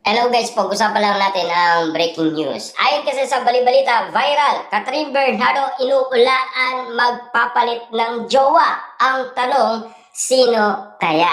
Hello guys, pag-usapan lang natin ang breaking news. Ayon kasi sa balibalita, viral, Catherine Bernardo inuulaan magpapalit ng jowa. Ang tanong, sino kaya?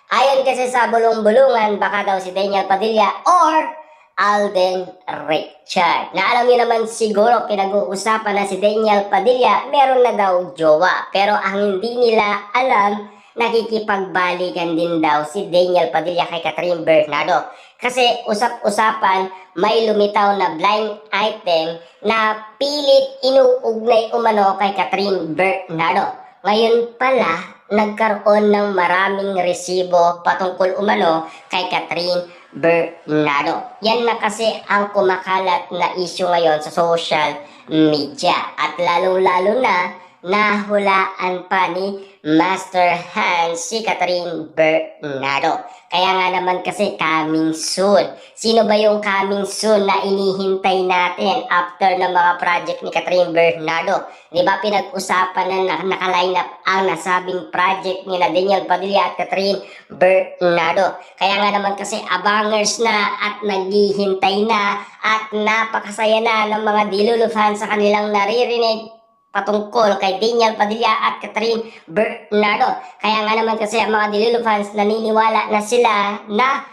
Ayon kasi sa bulong-bulungan, baka daw si Daniel Padilla or Alden Richard. Na alam niyo naman siguro pinag-uusapan na si Daniel Padilla meron na daw jowa. Pero ang hindi nila alam, nakikipagbalikan din daw si Daniel Padilla kay Catherine Bernardo. Kasi usap-usapan, may lumitaw na blind item na pilit inuugnay umano kay Catherine Bernardo. Ngayon pala, nagkaroon ng maraming resibo patungkol umano kay Catherine Bernardo. Yan na kasi ang kumakalat na issue ngayon sa social media. At lalong-lalo na, nahulaan pa ni Master Hans si Catherine Bernardo. Kaya nga naman kasi coming soon. Sino ba yung coming soon na inihintay natin after ng mga project ni Catherine Bernardo? Di ba pinag-usapan na nakaline up ang nasabing project ni Daniel Padilla at Catherine Bernardo. Kaya nga naman kasi abangers na at naghihintay na at napakasaya na ng mga Dilulu fans sa kanilang naririnig patungkol kay Daniel Padilla at Catherine Bernardo. Kaya nga naman kasi ang mga Dilulu fans naniniwala na sila na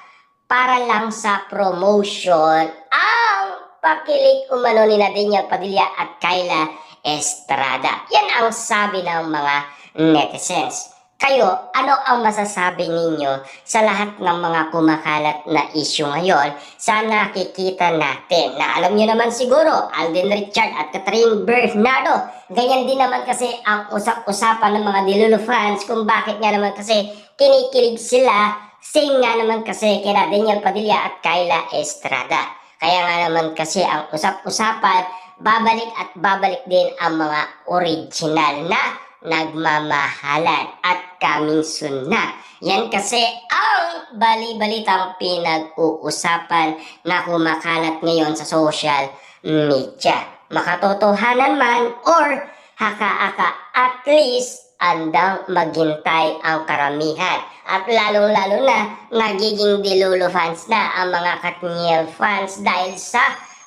para lang sa promotion ang pakilig umano ni Daniel Padilla at Kyla Estrada. Yan ang sabi ng mga netizens. Kayo, ano ang masasabi ninyo sa lahat ng mga kumakalat na issue ngayon sa nakikita natin? Na alam nyo naman siguro, Alden Richard at Catherine Bernardo. Ganyan din naman kasi ang usap-usapan ng mga Dilulu fans kung bakit nga naman kasi kinikilig sila. Same nga naman kasi kina Daniel Padilla at Kyla Estrada. Kaya nga naman kasi ang usap-usapan, babalik at babalik din ang mga original na nagmamahalan at coming soon na. Yan kasi ang bali-balitang pinag-uusapan na kumakalat ngayon sa social media. Makatotohanan man or haka-aka, at least andang maghintay ang karamihan. At lalong-lalo na nagiging Dilulu fans na ang mga Katniel fans dahil sa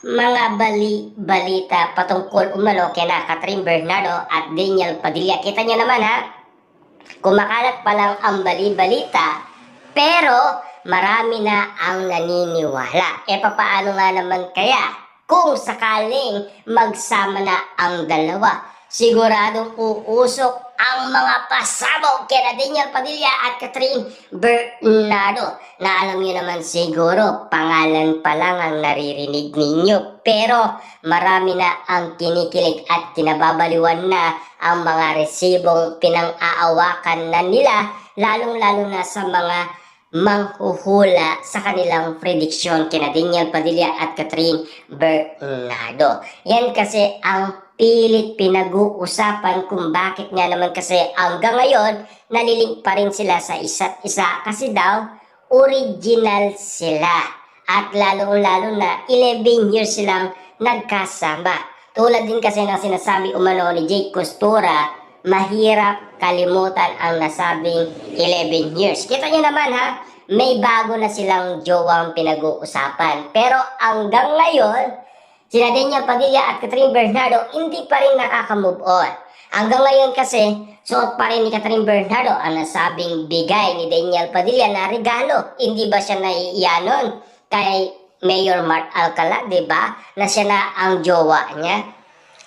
mga balita patungkol umano kina Catherine Bernardo at Daniel Padilla. Kita nyo naman ha, kumakalat pa lang ang balita, pero marami na ang naniniwala. E papaano nga naman kaya kung sakaling magsama na ang dalawa? Siguradong uusok ang mga pasabog kina Daniel Padilla at Catherine Bernardo. Na alam niyo naman siguro, pangalan pa lang ang naririnig ninyo. Pero marami na ang kinikilig at kinababaliwan na ang mga resibong pinang-aawakan na nila, lalong-lalo na sa mga manghuhula sa kanilang prediksyon kina Daniel Padilla at Catherine Bernardo. Yan kasi ang pilit pinag-uusapan kung bakit nga naman kasi hanggang ngayon nalilink pa rin sila sa isa't isa kasi daw original sila at lalong-lalo na 11 years silang nagkasama. Tulad din kasi ng sinasabi umano ni Jake Costura, mahirap kalimutan ang nasabing 11 years. Kita nyo naman ha, may bago na silang jowang pinag-uusapan. Pero hanggang ngayon, sina Daniel Padilla at Catherine Bernardo hindi pa rin nakaka-move on. Hanggang ngayon kasi, suot pa rin ni Catherine Bernardo ang nasabing bigay ni Daniel Padilla na regalo. Hindi ba siya naiiyanon kay Mayor Mart Alcala, di ba? Na siya na ang jowa niya.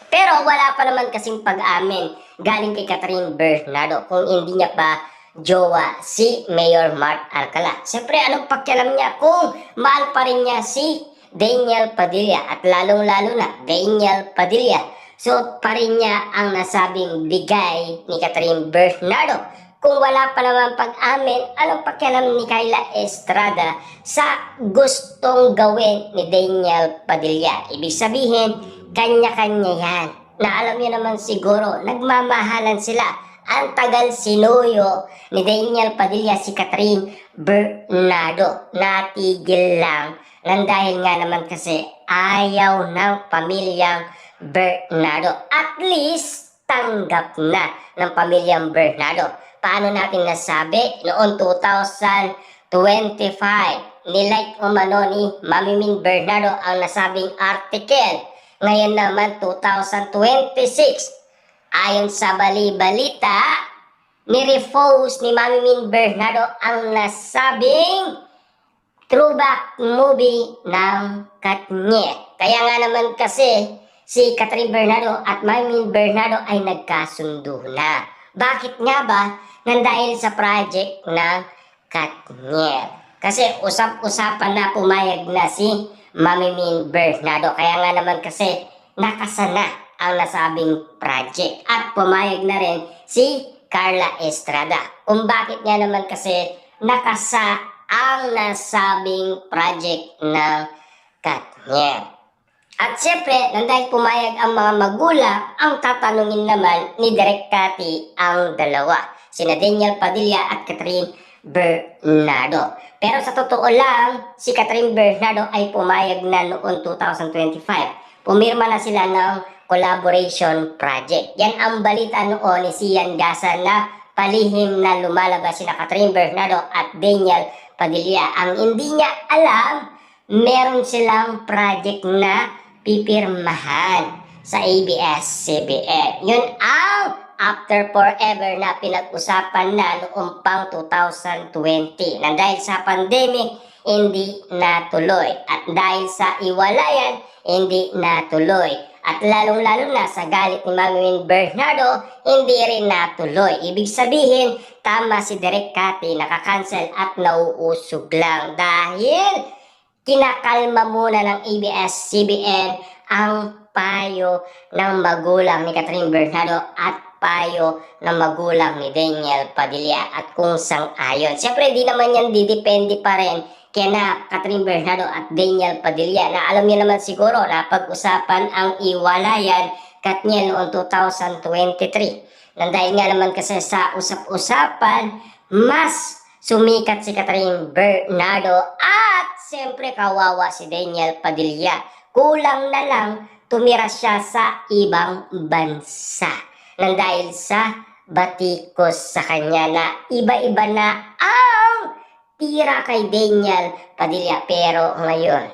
Pero wala pa naman kasing pag-amin galing kay Catherine Bernardo kung hindi niya pa jowa si Mayor Mart Alcala. Siyempre, anong pakialam niya kung mahal pa rin niya si Daniel Padilla at lalong-lalo na Daniel Padilla. So, pa rin niya ang nasabing bigay ni Catherine Bernardo. Kung wala pa naman pag-amin, anong pakialam ni Kyla Estrada sa gustong gawin ni Daniel Padilla? Ibig sabihin, kanya-kanya yan. Na alam niyo naman siguro, nagmamahalan sila. Ang tagal sinuyo ni Daniel Padilla si Catherine Bernardo. Natigil lang nang dahil nga naman kasi ayaw ng pamilyang Bernardo. At least tanggap na ng pamilyang Bernardo. Paano natin nasabi? Noong 2025 nilike umano ni Mami Min Bernardo ang nasabing article. Ngayon naman 2026, ayon sa bali-balita, ni-repost ni Mami Min Bernardo ang nasabing throwback movie ng Katniel. Kaya nga naman kasi si Catherine Bernardo at Mami Min Bernardo ay nagkasundo na. Bakit nga ba? Nang dahil sa project ng Katniel. Kasi usap-usapan na pumayag na si Mami Min Bernardo. Kaya nga naman kasi nakasana ang nasabing project. At pumayag na rin si Carla Estrada. Kung bakit nga naman kasi nakasa ang nasabing project ng Katniel. At siyempre, nang dahil pumayag ang mga magulang, ang tatanungin naman ni Direk Cathy ang dalawa, sina Daniel Padilla at Catherine Bernardo. Pero sa totoo lang, si Catherine Bernardo ay pumayag na noong 2025. Pumirma na sila ng collaboration project. Yan ang balita noon ni Sian Gasa na palihim na lumalabas sina Catherine Bernardo at Daniel Padilla. Ang hindi niya alam, meron silang project na pipirmahan sa ABS-CBN. Yun ang After Forever na pinag-usapan na noong pang 2020. Na dahil sa pandemic, hindi natuloy. At dahil sa iwalayan, hindi natuloy. At lalong-lalo na sa galit ni Mami Min Bernardo, hindi rin natuloy. Ibig sabihin, tama si Direk Cathy, nakakancel at nauusog lang. Dahil kinakalma muna ng ABS-CBN ang payo ng magulang ni Catherine Bernardo at payo ng magulang ni Daniel Padilla at kung sang-ayon. Siyempre, di naman yan didepende pa rin kina Catherine Bernardo at Daniel Padilla na alam niyo naman siguro na pag-usapan ang iwalayan Katniel noong 2023. Nang dahil nga naman kasi sa usap-usapan, mas sumikat si Catherine Bernardo at siyempre kawawa si Daniel Padilla. Kulang na lang tumira siya sa ibang bansa. Nang dahil sa batikos sa kanya na iba-iba na ang tira kay Daniel Padilla. Pero ngayon,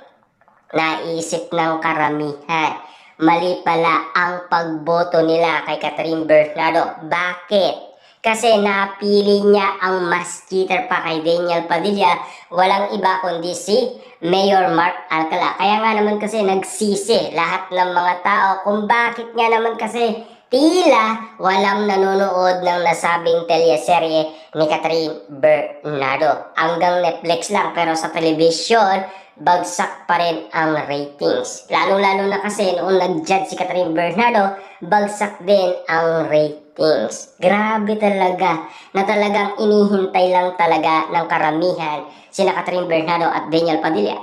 naisip ng karamihan, mali pala ang pagboto nila kay Catherine Bernardo. Bakit? Kasi napili niya ang mas cheater pa kay Daniel Padilla, walang iba kundi si Mayor Mark Alcala. Kaya nga naman kasi nagsisi lahat ng mga tao kung bakit nga naman kasi tila walang nanonood ng nasabing teleserye ni Catherine Bernardo. Hanggang Netflix lang, pero sa television, bagsak pa rin ang ratings. Lalo-lalo na kasi noong nag-judge si Catherine Bernardo, bagsak din ang ratings. Grabe talaga, na talagang inihintay lang talaga ng karamihan sina Catherine Bernardo at Daniel Padilla